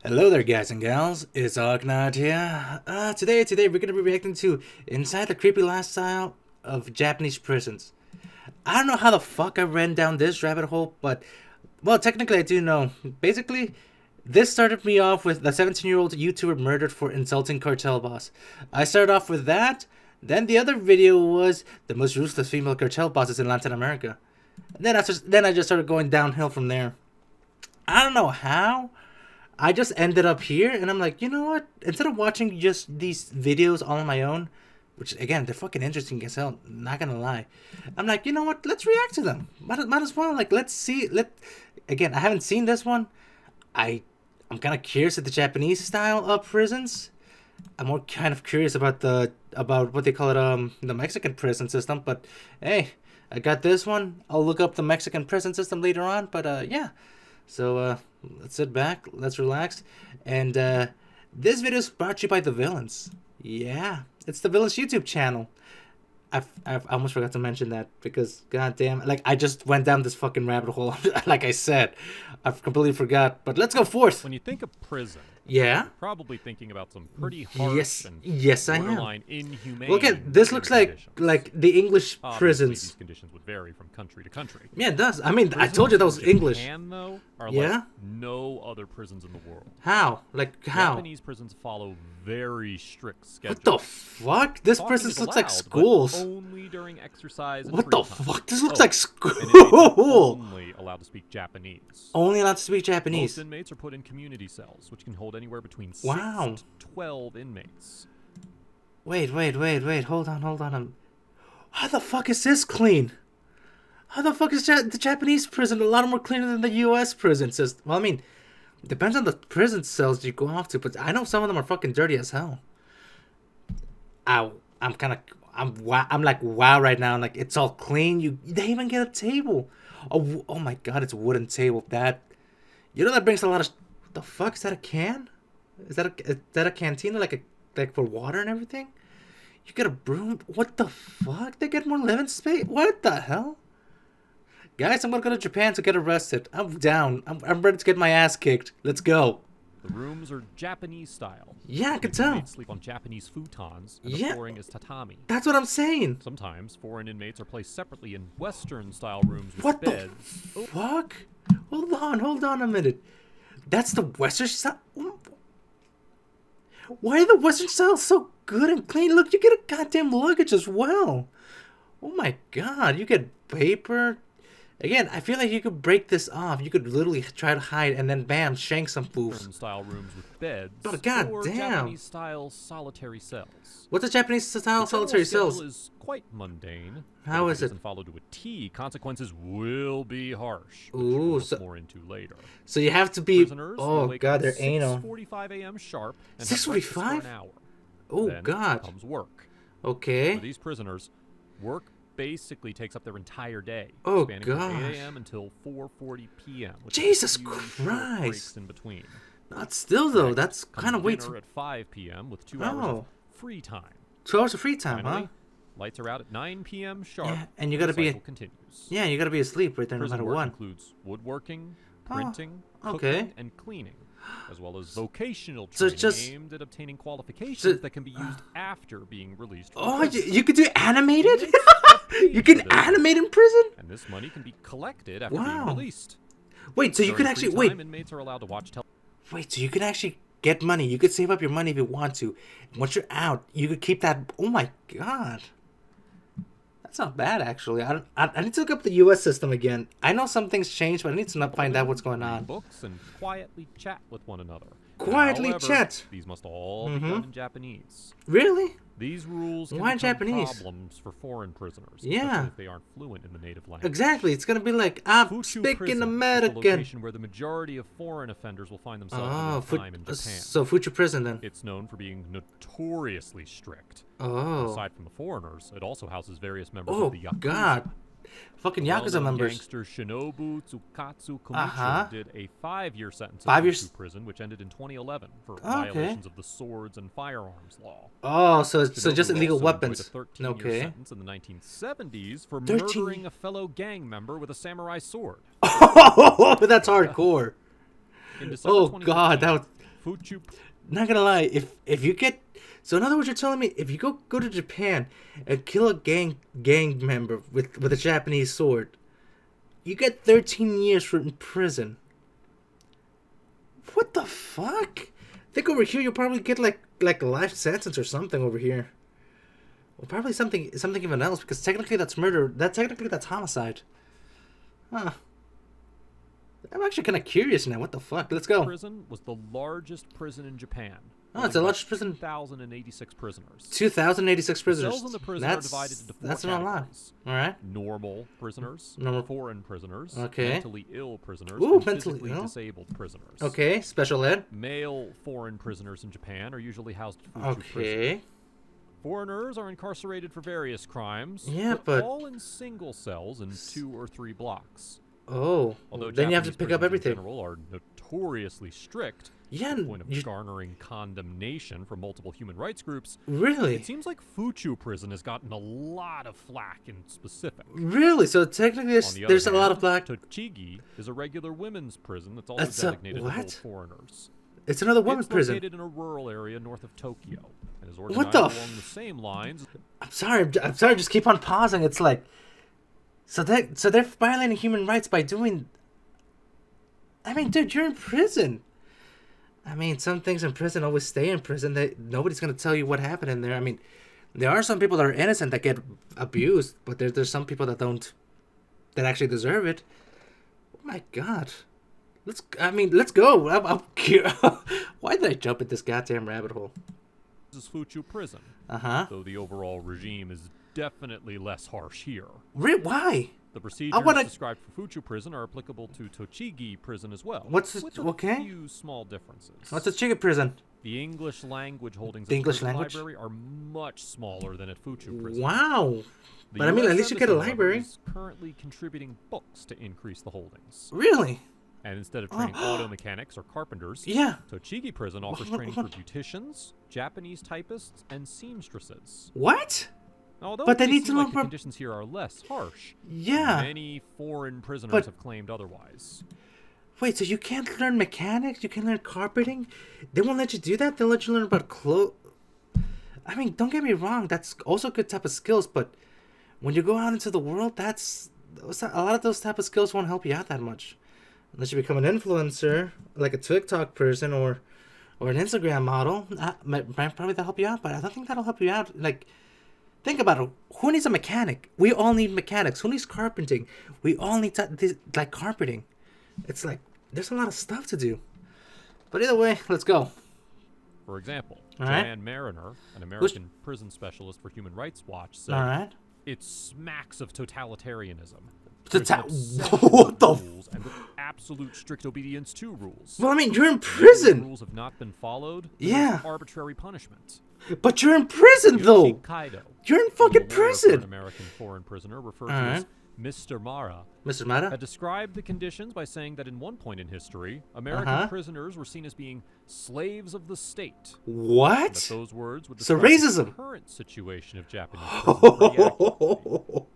Hello there, guys and gals. It's Arknight here. Today we're gonna be reacting to Inside the Creepy Lifestyle of Japanese Prisons. I don't know how the fuck I ran down this rabbit hole, but well, technically I do know. Basically, this started me off with the 17-year-old YouTuber murdered for insulting cartel boss. I started off with that. Then the other video was the most ruthless female cartel bosses in Latin America. Then I just started going downhill from there. I don't know how. I just ended up here, and I'm like, you know what? Instead of watching just these videos all on my own, which again they're fucking interesting as hell, not gonna lie, I'm like, you know what? Let's react to them. Might as well. Like, let's see. Again, I haven't seen this one. I'm kind of curious at the Japanese style of prisons. I'm more kind of curious about what they call it, the Mexican prison system. But hey, I got this one. I'll look up the Mexican prison system later on. But yeah. So let's sit back, let's relax, and this video is brought to you by The Villains. Yeah, it's The Villains YouTube channel. I almost forgot to mention that because goddamn, like I just went down this fucking rabbit hole. Like I said, I completely forgot. But let's go forth. When you think of prison, yeah, you're probably thinking about some pretty harsh and yes, I am. borderline inhumane. Look at this. Looks conditions. like the English Obviously, prisons. These conditions would vary from country to country. Yeah, it does. I mean, I Prisons told you that was in English. Japan, though, are Yeah? like no other prisons in the world. How? Like how? Japanese prisons follow very strict schedules. What the fuck? This Talking prison is looks like allowed, but schools. only during exercise. And What free the time. fuck? This looks Oh, like and inmates are school. only allowed to speak Japanese. Only allowed to speak Japanese. Most inmates are put in community cells, which can hold anywhere between Wow. 6 to 12 inmates. Wait. Hold on. How the fuck is this clean? How the fuck is the Japanese prison a lot more cleaner than the U.S. prison system? Well, I mean, depends on the prison cells you go off to, but I know some of them are fucking dirty as hell. I'm like wow right now. Like it's all clean. They even get a table. Oh my god, it's a wooden table. That brings a lot of. What the fuck is that? A can? Is that a cantina like for water and everything? You get a broom. What the fuck? They get more living space. What the hell? Guys, I'm gonna go to Japan to get arrested. I'm down. I'm ready to get my ass kicked. Let's go. The rooms are Japanese style. Yeah, I can These tell. inmates sleep on Japanese futons, and Yeah. the flooring is tatami. That's what I'm saying. Sometimes foreign inmates are placed separately in Western style rooms with What the beds. fuck? Hold on a minute. That's the Western style. Why are the Western styles so good and clean? Look, you get a goddamn luggage as well. Oh my god, you get paper. Again, I feel like you could break this off. You could literally try to hide and then bam, shank some foofs. Western style rooms with beds. But god or damn. Japanese style solitary cells. What's a Japanese style The general solitary schedule cells? is quite mundane. How but if is it it? isn't followed to a T, consequences will be harsh. Which Ooh, we'll so- look more into later. So you have to be. Prisoners will Oh wake god, up they're at anal. 6:45 a.m. sharp and have breakfast for 6:45? an hour. Oh Then god. comes work. Okay. For these prisoners, work basically takes up their entire day, Oh, spanning from gosh. 8 a.m. until 4:40 p.m. with Jesus a few short Christ. breaks in between. Not still though. Next That's comes kind of way dinner too. at 5 p.m. with 2 hours Oh. of free time. 2 hours of free time, Finally, huh? lights are out at 9 p.m. sharp. Yeah, and you gotta the be cycle continues. Yeah, you gotta be asleep right there no Prison matter work what. includes woodworking, Oh, printing, okay. cooking, and cleaning, as well as vocational So training just- aimed at obtaining qualifications so- that can be used after being released from Oh, prison. you could do animated? Inmates get paid You can for this, animate in prison? and this money can be collected after Wow. being released. Wait, so you During could free actually time, wait. Inmates are allowed to watch television. Wait, so you can actually get money. You could save up your money if you want to. Once you're out, you could keep that. Oh my god. That's not bad actually. I need to look up the US system again. I know some things changed, but I need to not find out what's going read on. books and quietly chat with one another. Quietly However, chat? These must all be done in Japanese. Really? These rules can Why become Japanese? problems for foreign prisoners, Yeah. especially if they aren't fluent in the native language. Exactly. It's gonna be like I'm Fuchu speaking Prison is the American. location where the majority of foreign offenders will find themselves Oh, in their time in Japan. so future prison then. It's known for being notoriously strict. Oh. Aside from the foreigners, it also houses various members Oh of the Yakuza. god. Fucking Yakuza Well-known members. Gangster Shinobu Tsukatsu Komicho Uh-huh. did a 5-year sentence 5 in years? prison, which ended in 2011 for Okay. violations of the swords and firearms law. Oh, so Shinobu just illegal also enjoyed weapons. A 13-year Okay. sentence in the 1970s for 13 murdering a fellow gang member with a samurai sword. Oh, that's hardcore. In December Oh god, 2015, that was Fuchu. Not gonna lie, if you get, so in other words, you're telling me if you go to Japan and kill a gang member with a Japanese sword, you get 13 years in prison. What the fuck? I think over here you'll probably get like a life sentence or something over here. Well, probably something even else, because technically that's murder. That's homicide. Huh. I'm actually kind of curious now. What the fuck? Let's go. Prison was the largest prison in Japan. Oh, it's the largest prison. 2,086 prisoners. 2,086 prisoners. Cells in the prison are divided into 4 That's not a lot. categories. All right. Normal prisoners, Normal. foreign prisoners, Okay. mentally ill prisoners, Ooh, and mentally physically ill. disabled prisoners. Okay. Special ed. Male foreign prisoners in Japan are usually housed at Fuchu prison. Okay. Foreigners are incarcerated for various crimes, Yeah, but- all in single cells in 2 or 3 blocks. Oh. Although Then you have to Japanese pick up prisons everything. in general are notoriously strict, Yeah. to the point of You, garnering condemnation from multiple human rights groups. really? It seems like Fuchu prison has gotten a lot of flack in specific. Really? So technically, On the other there's a lot of hand, black. Tochigi is a regular women's prison that's also That's a- designated to hold what? foreigners. It's another women's It's prison. located in a rural area north of Tokyo and is What organized the along f- the same lines. I'm sorry. I'm sorry. Just keep on pausing. It's like, so they're violating human rights by doing. I mean, dude, you're in prison. I mean, some things in prison always stay in prison. Nobody's gonna tell you what happened in there. I mean, there are some people that are innocent that get abused, but there's some people that don't, that actually deserve it. Oh my god. Let's go. I'm curious. Why did I jump at this goddamn rabbit hole? This is Fuchu prison, Uh-huh. though the overall regime is definitely less harsh here. Why? The procedures wanna- described for Fuchu prison are applicable to Tochigi prison as well. What's the- with a okay. few small differences. What's a chicken prison? The English language holdings The at English prison language? library are much smaller than at Fuchu prison. Wow. The But I mean, US at least you get a Embassy, however, library. is currently contributing books to increase the holdings. Really? And instead of training auto mechanics or carpenters, Yeah. Tochigi prison offers What- training for what- beauticians, Japanese typists, and seamstresses. What? Although But they it may need to seem learn like the more- conditions here are less harsh, Yeah. many foreign prisoners But- have claimed otherwise. Wait, so you can't learn mechanics? You can't learn carpeting? They won't let you do that? They'll let you learn about clothes? I mean, don't get me wrong. That's also a good type of skills, but when you go out into the world, a lot of those type of skills won't help you out that much. Unless you become an influencer, like a TikTok person or an Instagram model. Probably that'll help you out, but I don't think that'll help you out. Like, think about it. Who needs a mechanic? We all need mechanics. Who needs carpeting? We all need like carpeting. It's like there's a lot of stuff to do. But either way, let's go. For example, All right. Joanne Mariner, an American prison specialist for Human Rights Watch, said All right. it smacks of totalitarianism. Tota- There's an obsession What with the rules and with absolute strict obedience to rules. Well, I mean, you're in If the prison, rules have not been followed, there's Yeah. arbitrary punishment. but you're in prison though. Yoshi Kaido, You're in who's a fucking lawyer for prison. An American foreign prisoner referred to All as right. Mr. Mara, Mr. had Mata. described the conditions by saying that in one point in history, American Uh-huh. prisoners were seen as being slaves of the state. And that What? those words would So describe the racism. current situation of Japanese prisons pretty accurately.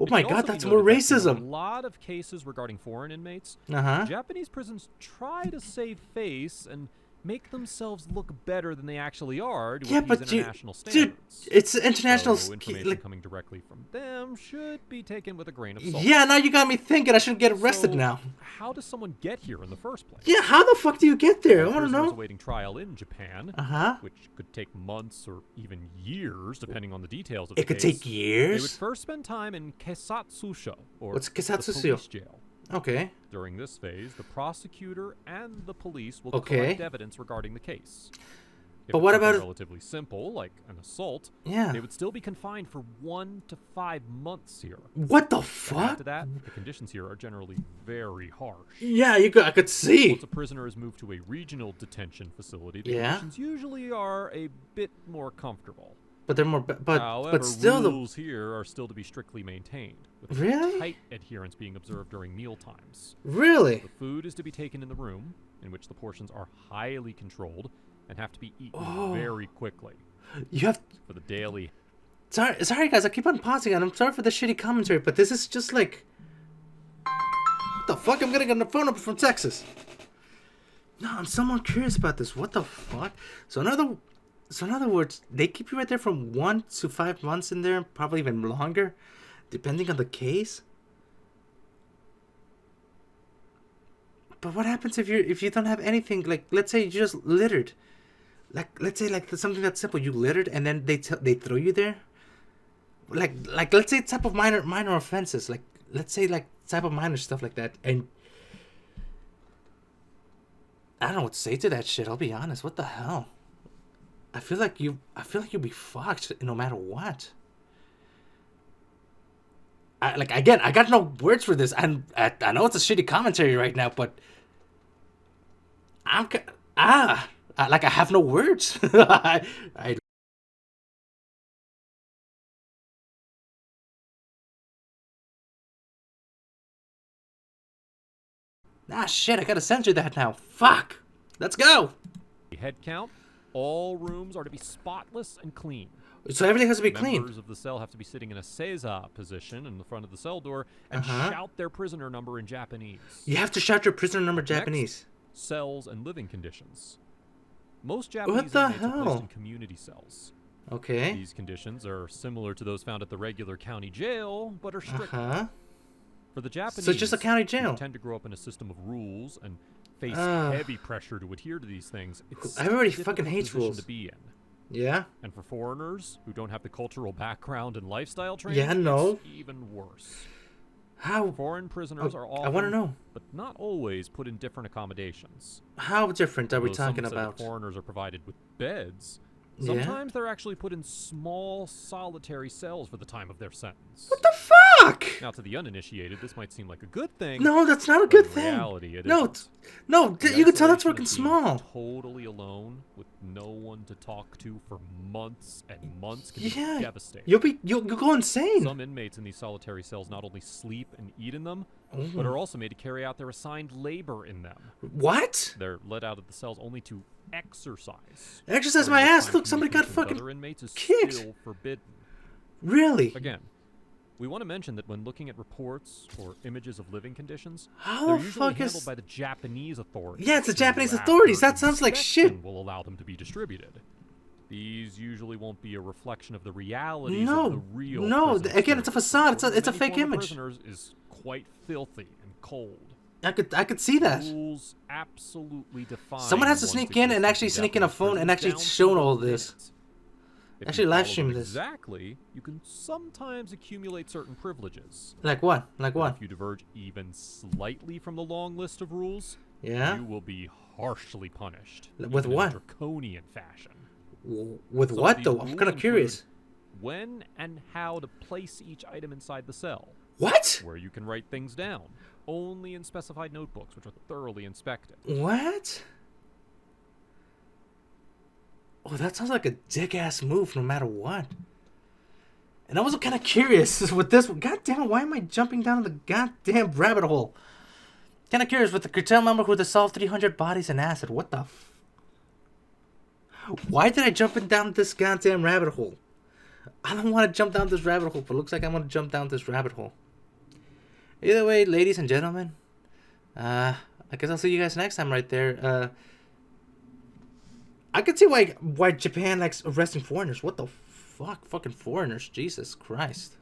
Oh It my should god, also be that's more noted that in racism. A lot of cases regarding foreign inmates, Uh-huh. Japanese prisons try to save face and make themselves look better than they actually are to Yeah, appease but you, international dude, standards. it's international. So information Like, coming directly from them should be taken with a grain of salt. yeah, now you got me thinking I should get arrested So, now. How does someone get here in the first place? Yeah, how the fuck do you get there? I want to Prisoners know. awaiting trial in Japan, Uh-huh. which could take months or even years, depending on the details of the It could case. take They would years. first spend time in Kesatsusho, or What's the Kesatsusho? police jail. Okay. During this phase, the prosecutor and the police will Okay. collect evidence regarding the case. If But it's what something about- relatively simple, like an assault, Yeah. they would still be confined for 1 to 5 months here. What the And add fuck? to that, the conditions here are generally very harsh. Yeah, I could see. Once a prisoner is moved to a regional detention facility, the Yeah. conditions usually are a bit more comfortable. But they're more. But However, still, the rules here are still to be strictly maintained, with Really? tight adherence being observed during meal times. really. The food is to be taken in the room, in which the portions are highly controlled and have to be eaten Oh. very quickly. You have. For the daily Sorry, guys. I keep on pausing, and I'm sorry for the shitty commentary, but this is just like. What the fuck? I'm gonna get a phone number from Texas. No, I'm somewhat curious about this. What the fuck? So in other words, they keep you right there from 1 to 5 months in there, probably even longer, depending on the case. But what happens if you don't have anything? Like, let's say you just littered. Like, let's say like something that's simple. You littered, and then they throw you there. Like let's say type of minor offenses. Like, let's say like type of minor stuff like that, and I don't know what to say to that shit. I'll be honest. What the hell? I feel like you'll be fucked no matter what. I got no words for this, and I know it's a shitty commentary right now, but I'm like I have no words. I shit. I gotta censor that now. Fuck. Let's go. Head count. All rooms are to be spotless and clean. So everything has to be clean. Members of the cell have to be sitting in a seiza position in the front of the cell door and shout their prisoner number in Japanese. You have to shout your prisoner number Japanese. Next, cells and living conditions. Most Japanese What the inmates are placed hell? in community cells. Okay. These conditions are similar to those found at the regular county jail, but are stricter. For the Japanese, So it's just a county jail. who tend to grow up in a system of rules and face heavy pressure to adhere to these things. It's Everybody a difficult fucking hates position rules. to be in. Yeah. And for foreigners who don't have the cultural background and lifestyle training, Yeah, no. it's even worse. How? Foreign prisoners are often, I want to know. but not always, put in different accommodations. How different are we Although some talking said that about? foreigners are provided with beds. Yeah? Sometimes they're actually put in small, solitary cells for the time of their sentence. What the fuck? Now, to the uninitiated, this might seem like a good thing. No, that's not a but good in thing. reality, it No, isn't. no, The you can tell that's isolation working of being small. Totally alone with no one to talk to for months and months can Yeah, be devastating. you'll go insane. Some inmates in these solitary cells not only sleep and eat in them, but Oh. are also made to carry out their assigned labor in them. What? They're let out of the cells only to exercise. Exercise During my which ass. time Look, somebody got communication with fucking other inmates is kicked. still forbidden. Really? Again, we want to mention that when looking at reports or images of living conditions, How they're the usually fuck handled is? by the Japanese authorities. Yeah, it's the who, Japanese after authorities. That sounds like inspection, shit. Will allow them to be distributed. These usually won't be a reflection of the realities No, of the real no. prison Again, it's a facade. It's a Many fake former image. Prisoners is quite filthy and cold. I could see that. Rules absolutely define. Someone has to one's sneak in and existence actually sneak in a Japanese phone and prisons actually down to show the all this. minute. If Actually you live follow stream them this. exactly, you can sometimes accumulate certain privileges. Like what? Like But what? If you diverge even slightly from the long list of rules, Yeah. you will be harshly punished. With even in a what? draconian fashion. With Some of what these though? I'm rules kind of include curious. When and how to place each item inside the cell, What? where you can write things down, only in specified notebooks, which are thoroughly inspected. What? Oh, that sounds like a dick ass move no matter what. And I was kind of curious with this. God damn it, why am I jumping down the goddamn rabbit hole? Kind of curious with the cartel member who dissolved 300 bodies in acid. What the Why did I jump down this goddamn rabbit hole? I don't want to jump down this rabbit hole, but it looks like I'm going to jump down this rabbit hole. Either way, ladies and gentlemen, I guess I'll see you guys next time right there. I could see why Japan likes arresting foreigners. What the fuck? Fucking foreigners. Jesus Christ.